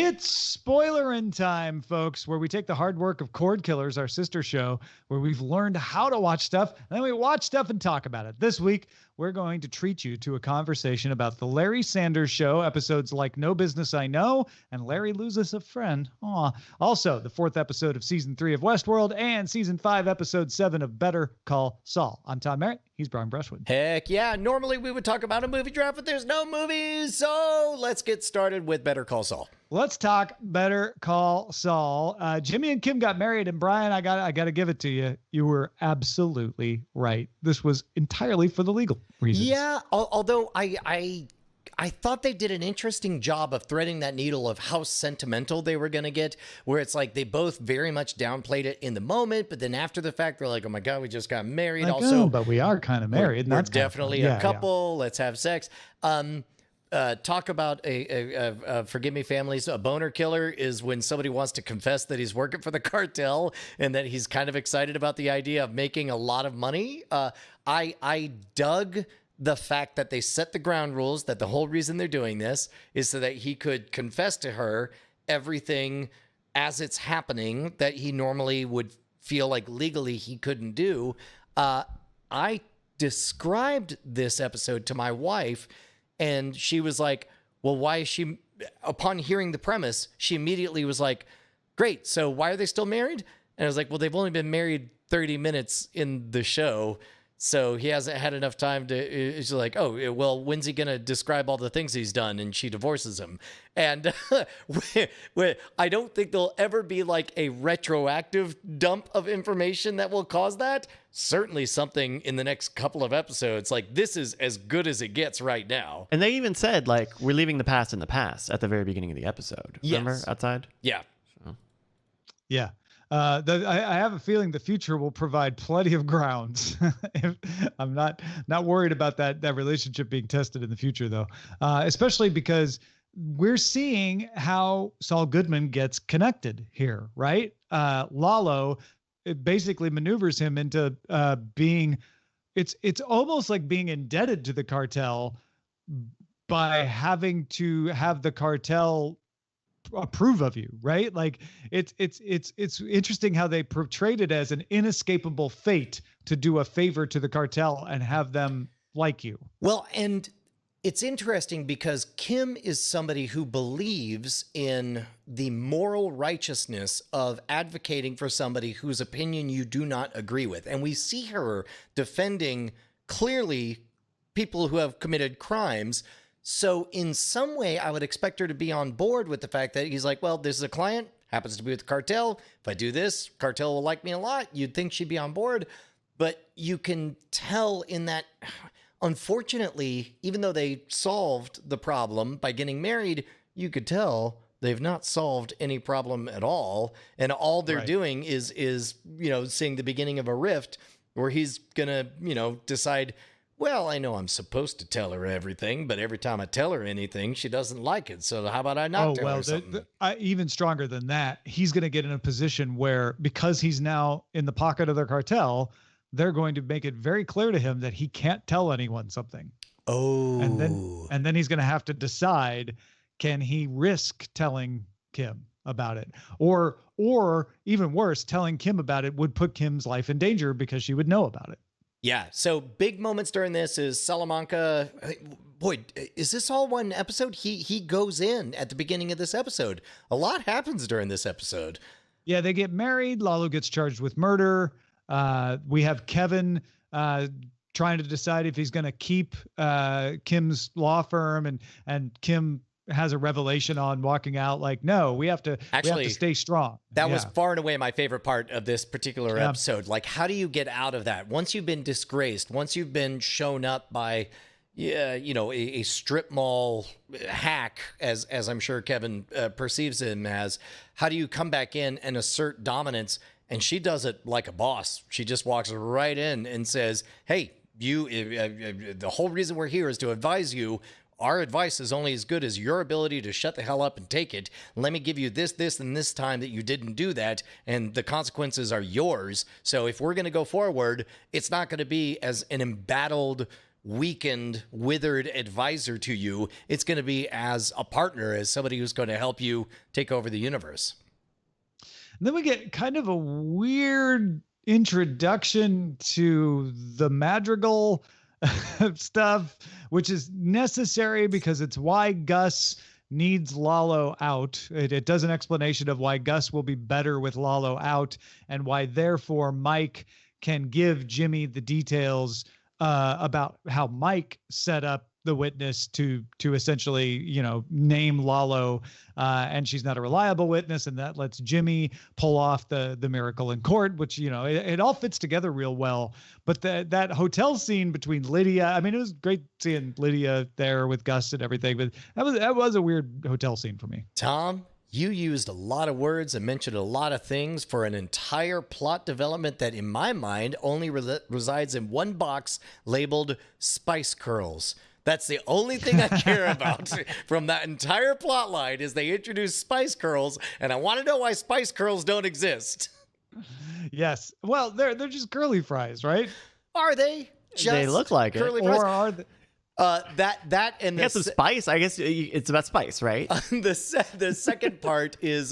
It's Spoilerin time, folks, where we take the hard work of Cordkillers, our sister show, where we've learned how to watch stuff, and then we watch stuff and talk about it. This week, we're going to treat you to a conversation about the Larry Sanders Show, episodes like No Business I Know and Larry Loses a Friend. Aw. Also, the 4th episode of Season 3 of Westworld and Season 5, Episode 7 of Better Call Saul. I'm Tom Merritt. He's Brian Brushwood. Heck yeah. Normally we would talk about a movie draft, but there's no movies, so let's get started with Better Call Saul. Let's talk Better Call Saul. Jimmy and Kim got married, and Brian, I got to give it to you. You were absolutely right. This was entirely for the legal reasons. Yeah, although I thought they did an interesting job of threading that needle of how sentimental they were going to get, where it's like they both very much downplayed it in the moment, but then after the fact, they're like, oh my God, we just got married. Like, also, but we are kind of married. We're definitely a couple. Yeah. Let's have sex. Talk about forgive me, families. A boner killer is when somebody wants to confess that he's working for the cartel and that he's kind of excited about the idea of making a lot of money. I dug the fact that they set the ground rules, that the whole reason they're doing this is so that he could confess to her everything as it's happening that he normally would feel like legally he couldn't do. I described this episode to my wife, and she was like, well, why is she, upon hearing the premise, she immediately was like, great, so why are they still married? And I was like, well, they've only been married 30 minutes in the show, so he hasn't had enough time to, she's like, oh, well, when's he going to describe all the things he's done? And she divorces him. And I don't think there'll ever be like a retroactive dump of information that will cause that. Certainly something in the next couple of episodes. Like, this is as good as it gets right now. And they even said, like, we're leaving the past in the past at the very beginning of the episode. Remember? Yes. Outside? Yeah. So. Yeah. I have a feeling the future will provide plenty of grounds. I'm not worried about that relationship being tested in the future, though, especially because we're seeing how Saul Goodman gets connected here, right? Lalo, it basically maneuvers him into being, it's almost like being indebted to the cartel by having to have the cartel approve of you, right? Like it's interesting how they portrayed it as an inescapable fate to do a favor to the cartel and have them like you. Well, and it's interesting because Kim is somebody who believes in the moral righteousness of advocating for somebody whose opinion you do not agree with. And we see her defending clearly people who have committed crimes. So in some way, I would expect her to be on board with the fact that he's like, well, this is a client, happens to be with the cartel. If I do this, cartel will like me a lot. You'd think she'd be on board. But you can tell in that, unfortunately, even though they solved the problem by getting married, you could tell they've not solved any problem at all. And all they're doing is, seeing the beginning of a rift where he's going to, decide, well, I know I'm supposed to tell her everything, but every time I tell her anything, she doesn't like it. So how about I not tell her something? Even stronger than that, he's going to get in a position where, because he's now in the pocket of the cartel, they're going to make it very clear to him that he can't tell anyone something. Oh. And then he's going to have to decide, can he risk telling Kim about it? Or even worse, telling Kim about it would put Kim's life in danger because she would know about it. Yeah, so big moments during this is Salamanca. Boy, is this all one episode? He goes in at the beginning of this episode. A lot happens during this episode. Yeah, they get married. Lalo gets charged with murder. We have Kevin trying to decide if he's going to keep Kim's law firm, and Kim has a revelation on walking out, like, no, we have to stay strong. That was far and away my favorite part of this particular episode. Like, how do you get out of that? Once you've been disgraced, once you've been shown up by, a strip mall hack, as I'm sure Kevin perceives him as, how do you come back in and assert dominance? And she does it like a boss. She just walks right in and says, hey, the whole reason we're here is to advise you. Our advice is only as good as your ability to shut the hell up and take it. Let me give you this, and this time that you didn't do that, and the consequences are yours. So if we're going to go forward, it's not going to be as an embattled weakened, withered advisor to you. It's going to be as a partner, as somebody who's going to help you take over the universe. And then we get kind of a weird introduction to the Madrigal stuff, which is necessary because it's why Gus needs Lalo out. It does an explanation of why Gus will be better with Lalo out, and why therefore Mike can give Jimmy the details about how Mike set up the witness to essentially, name Lalo, and she's not a reliable witness, and that lets Jimmy pull off the miracle in court, which, it all fits together real well. But that hotel scene between Lydia, I mean, it was great seeing Lydia there with Gus and everything, but that was a weird hotel scene for me. Tom, you used a lot of words and mentioned a lot of things for an entire plot development that, in my mind, only resides in one box labeled Spice Curls. That's the only thing I care about from that entire plot line is they introduce Spice Curls, and I want to know why Spice Curls don't exist. Yes. Well, they're just curly fries, right? Are they? Just they look like curly it. fries? Or are they? That and Get some spice. I guess it's about spice, right? The second part is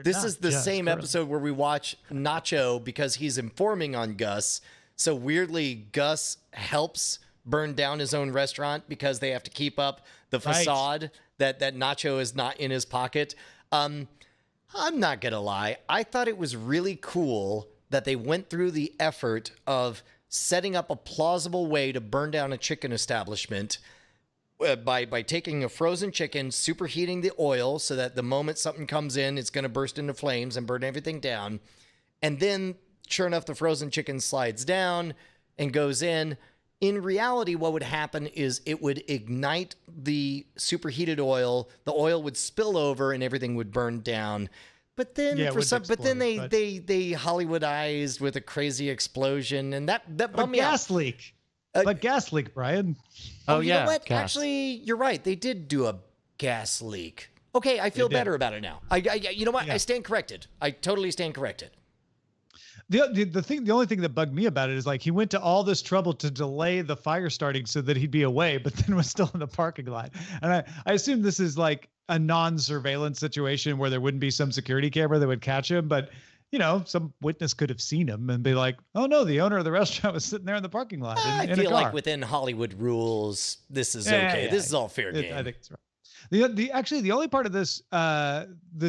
this is the same episode where we watch Nacho because he's informing on Gus. So weirdly, Gus helps burn down his own restaurant because they have to keep up the facade that Nacho is not in his pocket. I'm not gonna lie, I thought it was really cool that they went through the effort of setting up a plausible way to burn down a chicken establishment by taking a frozen chicken, superheating the oil so that the moment something comes in, it's going to burst into flames and burn everything down. And then, sure enough, the frozen chicken slides down and goes in. In reality, what would happen is it would ignite the superheated oil. The oil would spill over and everything would burn down. But then they Hollywoodized with a crazy explosion, and that bummed me out. Gas leak. Gas leak, Brian. Oh, you know what? Gas. Actually, you're right. They did do a gas leak. Okay, I feel better about it now. You know what? Yeah. I stand corrected. I totally stand corrected. The only thing that bugged me about it is like he went to all this trouble to delay the fire starting so that he'd be away, but then was still in the parking lot. And I assume this is like a non-surveillance situation where there wouldn't be some security camera that would catch him, but some witness could have seen him and be like, "Oh no, the owner of the restaurant was sitting there in the parking lot." I feel like within Hollywood rules, this is okay. Yeah, this is all fair game. I think it's right. The only part of this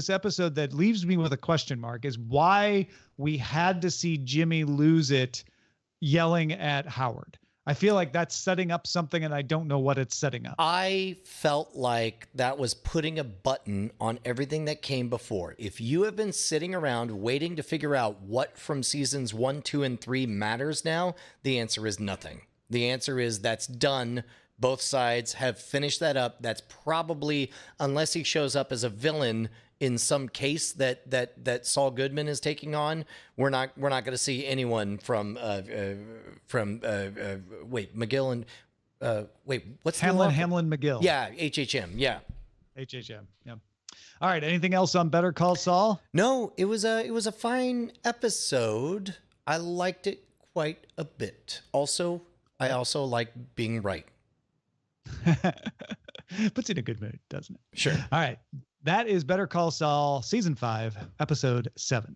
episode that leaves me with a question mark is why we had to see Jimmy lose it yelling at Howard. I feel like that's setting up something, and I don't know what it's setting up. I felt like that was putting a button on everything that came before. If you have been sitting around waiting to figure out what from seasons 1, 2, and 3 matters now, the answer is nothing. The answer is that's done. Both sides have finished that up. That's probably, unless he shows up as a villain in some case that Saul Goodman is taking on, we're not going to see anyone from McGill and what's Hamlin McGill? Yeah, HHM. Yeah, HHM. Yeah. All right. Anything else on Better Call Saul? No, it was a fine episode. I liked it quite a bit. I also like being right. Puts you in a good mood, doesn't it? Sure. All right. That is Better Call Saul, Season 5, Episode 7.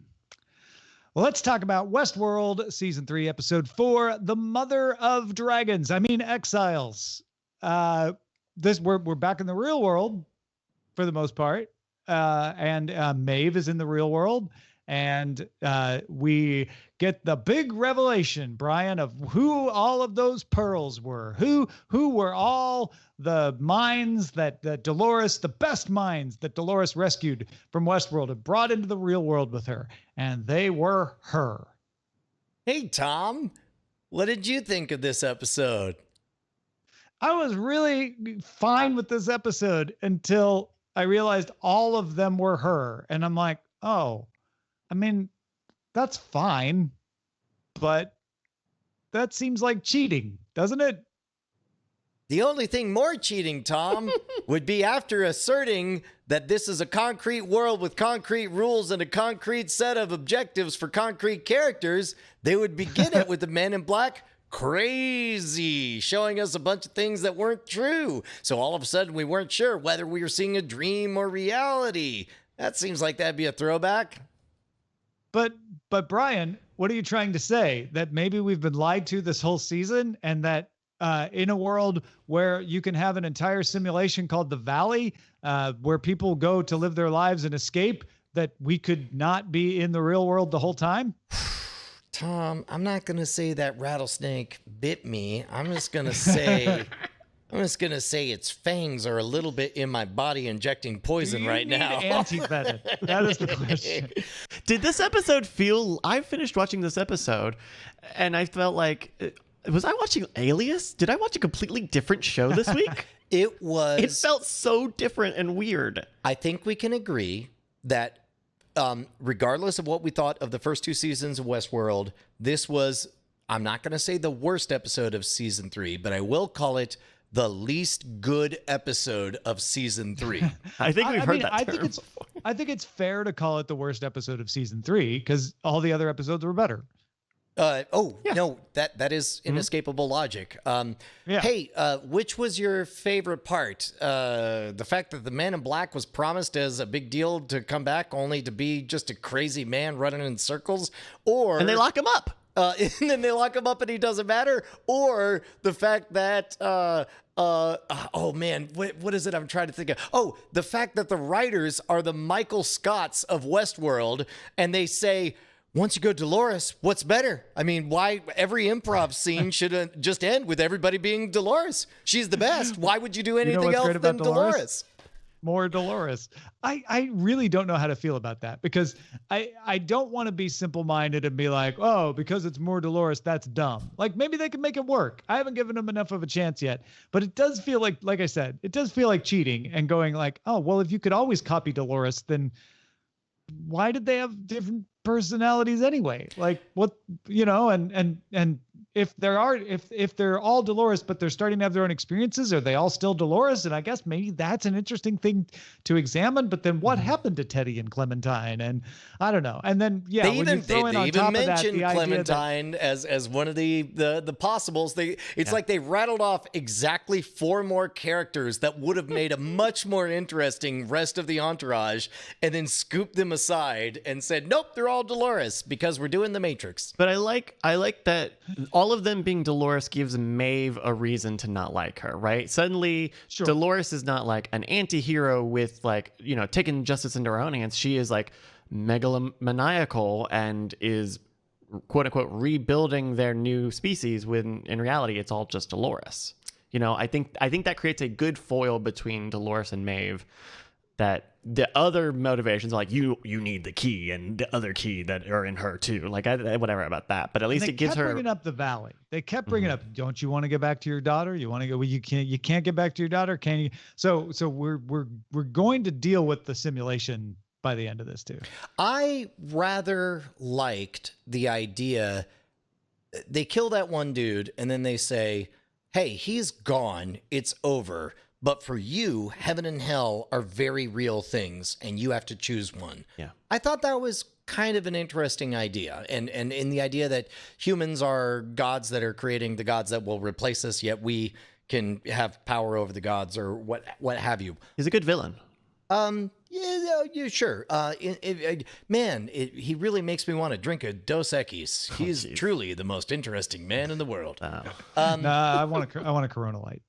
Well, let's talk about Westworld, Season 3, Episode 4, The Mother of Dragons. I mean, Exiles. We're back in the real world for the most part. And Maeve is in the real world. And we get the big revelation, Brian, of who all of those pearls were. Who were all the minds that Dolores, the best minds that Dolores rescued from Westworld and brought into the real world with her. And they were her. Hey, Tom, what did you think of this episode? I was really fine with this episode until I realized all of them were her. And I'm like, oh, I mean, that's fine, but that seems like cheating, doesn't it? The only thing more cheating, Tom, would be after asserting that this is a concrete world with concrete rules and a concrete set of objectives for concrete characters, they would begin it with the Men in Black crazy, showing us a bunch of things that weren't true. So all of a sudden, we weren't sure whether we were seeing a dream or reality. That seems like that'd be a throwback. But Brian, what are you trying to say? That maybe we've been lied to this whole season, and that in a world where you can have an entire simulation called the Valley, where people go to live their lives and escape, that we could not be in the real world the whole time? Tom, I'm not going to say that rattlesnake bit me. I'm just going to say its fangs are a little bit in my body injecting poison right now. Anti-venom. That is the question. Did this episode feel... I finished watching this episode, and I felt like... Was I watching Alias? Did I watch a completely different show this week? It felt so different and weird. I think we can agree that regardless of what we thought of the first 2 seasons of Westworld, this was, I'm not going to say the worst episode of season 3, but I will call it the least good episode of season 3. I think we've heard that term. I think it's fair to call it the worst episode of season 3 because all the other episodes were better. No, that is inescapable logic. Hey, which was your favorite part? The fact that the Man in Black was promised as a big deal to come back, only to be just a crazy man running in circles, and they lock him up. And then they lock him up and he doesn't matter, or the fact that oh man, what is it I'm trying to think of? Oh, the fact that the writers are the Michael Scotts of Westworld, and they say, once you go Dolores, what's better? I mean, why every improv scene should just end with everybody being Dolores? She's the best. Why would you do anything else than Dolores? More Dolores. I really don't know how to feel about that, because I don't want to be simple-minded and be like, oh, because it's more Dolores, that's dumb. Like, maybe they can make it work. I haven't given them enough of a chance yet, but it does feel like I said, it does feel like cheating and going like, oh, well, if you could always copy Dolores, then why did they have different personalities anyway? Like, what, and if they're all Dolores, but they're starting to have their own experiences, are they all still Dolores? And I guess maybe that's an interesting thing to examine. But then what happened to Teddy and Clementine? And I don't know. And then they even mentioned Clementine as one of the possibles. It's like they rattled off exactly 4 more characters that would have made a much more interesting rest of the entourage, and then scooped them aside and said, nope, they're all Dolores because we're doing the Matrix. But I like that all of them being Dolores gives Maeve a reason to not like her, right? Suddenly, sure. Dolores is not like an anti-hero with like, taking justice into her own hands. She is like megalomaniacal and is quote unquote rebuilding their new species when in reality it's all just Dolores. I think that creates a good foil between Dolores and Maeve, that the other motivations are like you need the key and the other key that are in her too, like whatever about that, but at least it gives her bringing up the Valley. They kept bringing up, don't you want to get back to your daughter? You want to go? Well, you can't get back to your daughter, can you? So we're going to deal with the simulation by the end of this too. I rather liked the idea they kill that one dude and then they say, hey, he's gone, it's over. But for you, heaven and hell are very real things, and you have to choose one. Yeah, I thought that was kind of an interesting idea, and in the idea that humans are gods that are creating the gods that will replace us, yet we can have power over the gods or what have you. He's a good villain. Yeah, sure. He really makes me want to drink a Dos Equis. He's truly the most interesting man in the world. I want a Corona Light.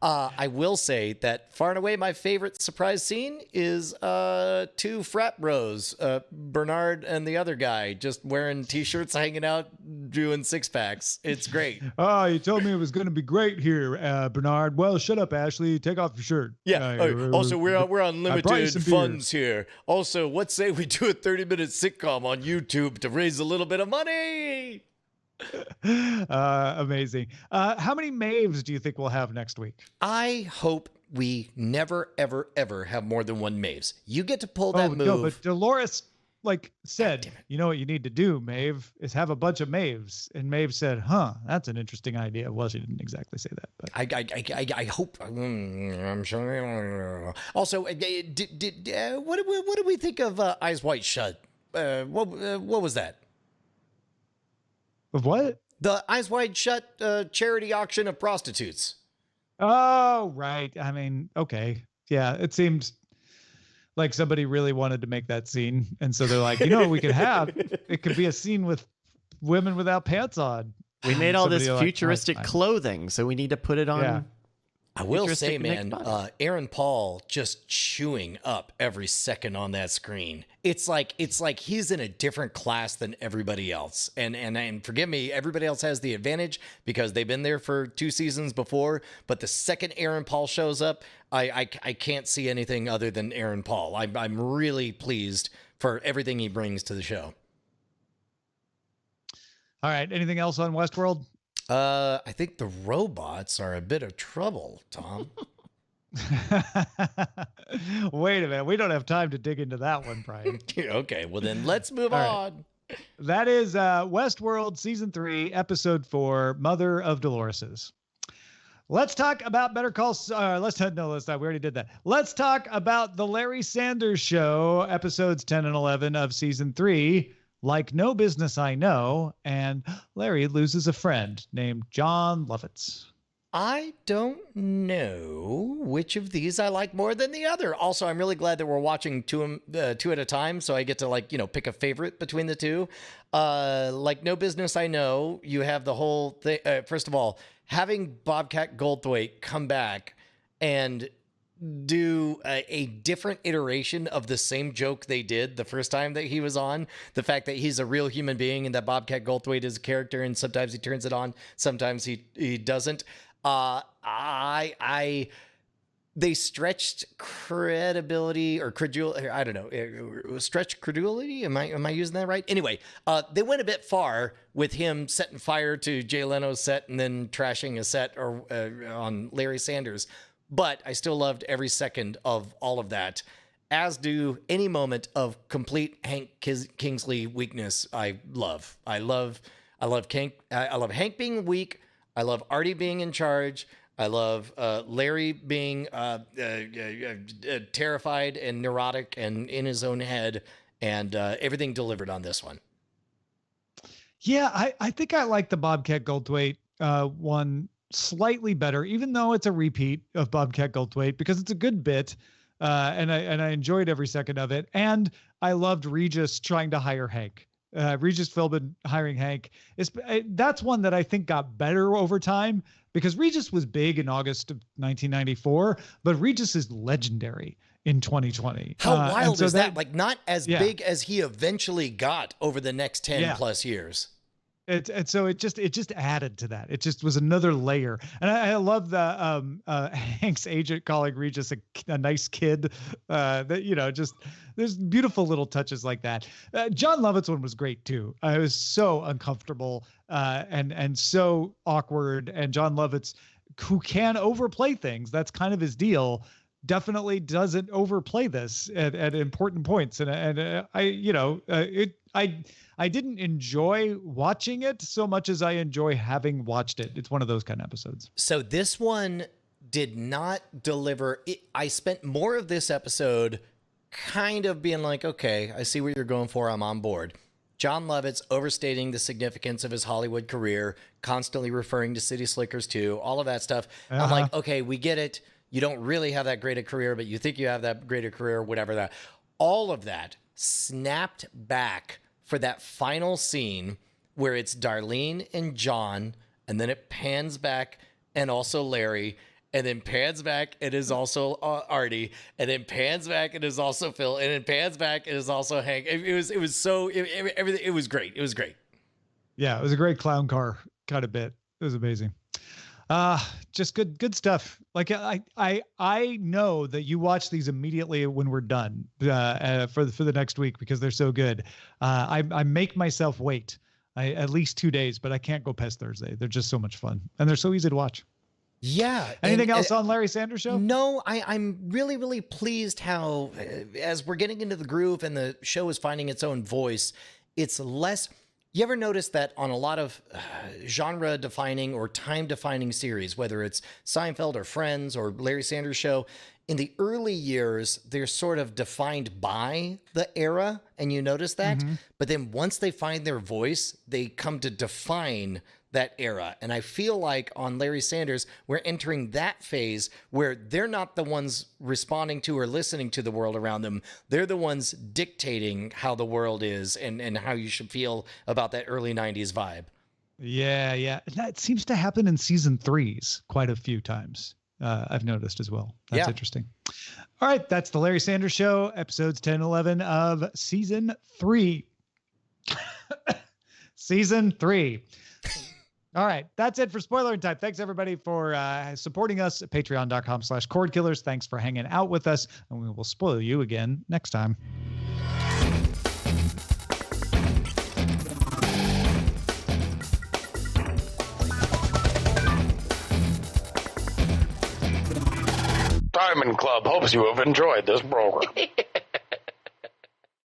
I will say that far and away my favorite surprise scene is 2 frat bros, Bernard and the other guy, just wearing T-shirts, hanging out, doing 6-packs. It's great. Oh, you told me it was going to be great here, Bernard. Well, shut up, Ashley. Take off your shirt. Yeah. Also, we're on limited funds here. Also, what say we do a 30-minute sitcom on YouTube to raise a little bit of money? Amazing. How many Maeves do you think we'll have next week? I hope we never, ever, ever have more than 1 Maeves. You get to pull that move. No, but Dolores said, you know what you need to do, Maeve, is have a bunch of Maeves. And Maeve said, that's an interesting idea. Well, she didn't exactly say that, but I hope. I'm sure. Also, what do we think of Eyes Wide Shut? What was that? Of what? The Eyes Wide Shut charity auction of prostitutes. Oh, right. I mean, okay. Yeah, it seems like somebody really wanted to make that scene. And so they're like, you know what we could have? It could be a scene with women without pants on. We made all this Somebody futuristic like, clothing, so we need to put it on. Yeah. I will say, man, Aaron Paul just chewing up every second on that screen. It's like he's in a different class than everybody else. And forgive me, everybody else has the advantage because they've been there for 2 seasons before. But the second Aaron Paul shows up, I can't see anything other than Aaron Paul. I'm really pleased for everything he brings to the show. All right. Anything else on Westworld? I think the robots are a bit of trouble, Tom. Wait a minute. We don't have time to dig into that one, Brian. Okay, well then let's move on. That is Westworld Season 3, Episode 4, Mother of Dolores's. Let's talk about Better Call Saul. Let's not. We already did that. Let's talk about the Larry Sanders Show, Episodes 10 and 11 of Season 3. Like No Business I Know, and Larry loses a friend named John Lovitz. I don't know which of these I like more than the other. Also, I'm really glad that we're watching two at a time, so I get to pick a favorite between the two. Like No Business I Know, you have the whole thing. First of all, having Bobcat Goldthwait come back and do a different iteration of the same joke they did the first time that he was on. The fact that he's a real human being and that Bobcat Goldthwait is a character, and sometimes he turns it on, sometimes he doesn't. They stretched credibility or credulity. I don't know. Stretched credulity. Am I using that right? Anyway, they went a bit far with him setting fire to Jay Leno's set and then trashing a set on Larry Sanders. But I still loved every second of all of that, as do any moment of complete Hank Kingsley weakness. I love Hank being weak. I love Artie being in charge. I love Larry being terrified and neurotic and in his own head, and everything delivered on this one. Yeah, I think I like the Bobcat Goldthwait one slightly better, even though it's a repeat of Bobcat Goldthwait, because it's a good bit, and I enjoyed every second of it. And I loved Regis trying to hire Hank. Regis Philbin hiring Hank. That's one that I think got better over time, because Regis was big in August of 1994, but Regis is legendary in 2020. How wild is that? Like, not as big as he eventually got over the next 10 plus years. And so it just added to that. It just was another layer. And I love the Hank's agent calling Regis a nice kid. Just there's beautiful little touches like that. John Lovitz one was great too. I was so uncomfortable and so awkward. And John Lovitz, who can overplay things, that's kind of his deal, definitely doesn't overplay this at important points. And I didn't enjoy watching it so much as I enjoy having watched it. It's one of those kind of episodes. So this one did not deliver. I spent more of this episode kind of being like, okay, I see what you're going for. I'm on board. John Lovitz overstating the significance of his Hollywood career, constantly referring to City Slickers 2, all of that stuff. I'm like, okay, we get it. You don't really have that great a career, but you think you have that great a career, whatever that. All of that snapped back for that final scene where it's Darlene and John, and then it pans back and also Larry, and then pans back and is also Artie, and then pans back and is also Phil, and then pans back and is also Hank. It was everything. It was great. It was great. Yeah, it was a great clown car kind of bit. It was amazing. Just good stuff. Like I know that you watch these immediately when we're done for the next week, because they're so good. I make myself wait at least 2 days, but I can't go past Thursday. They're just so much fun, and they're so easy to watch. Yeah. Anything else on Larry Sanders Show? No, I'm really, really pleased how, as we're getting into the groove and the show is finding its own voice, it's less. You ever notice that on a lot of genre-defining or time-defining series, whether it's Seinfeld or Friends or Larry Sanders Show, in the early years, they're sort of defined by the era, and you notice that. Mm-hmm. But then once they find their voice, they come to define that era. And I feel like on Larry Sanders, we're entering that phase where they're not the ones responding to or listening to the world around them. They're the ones dictating how the world is and how you should feel about that early 90s vibe. Yeah. That seems to happen in season 3s quite a few times. I've noticed as well. That's interesting. All right. That's the Larry Sanders Show, episodes 10 and 11 of season 3. Season 3. All right. That's it for Spoilerin Time. Thanks, everybody, for supporting us at patreon.com/Cordkillers. Thanks for hanging out with us, and we will spoil you again next time. Diamond Club hopes you have enjoyed this program.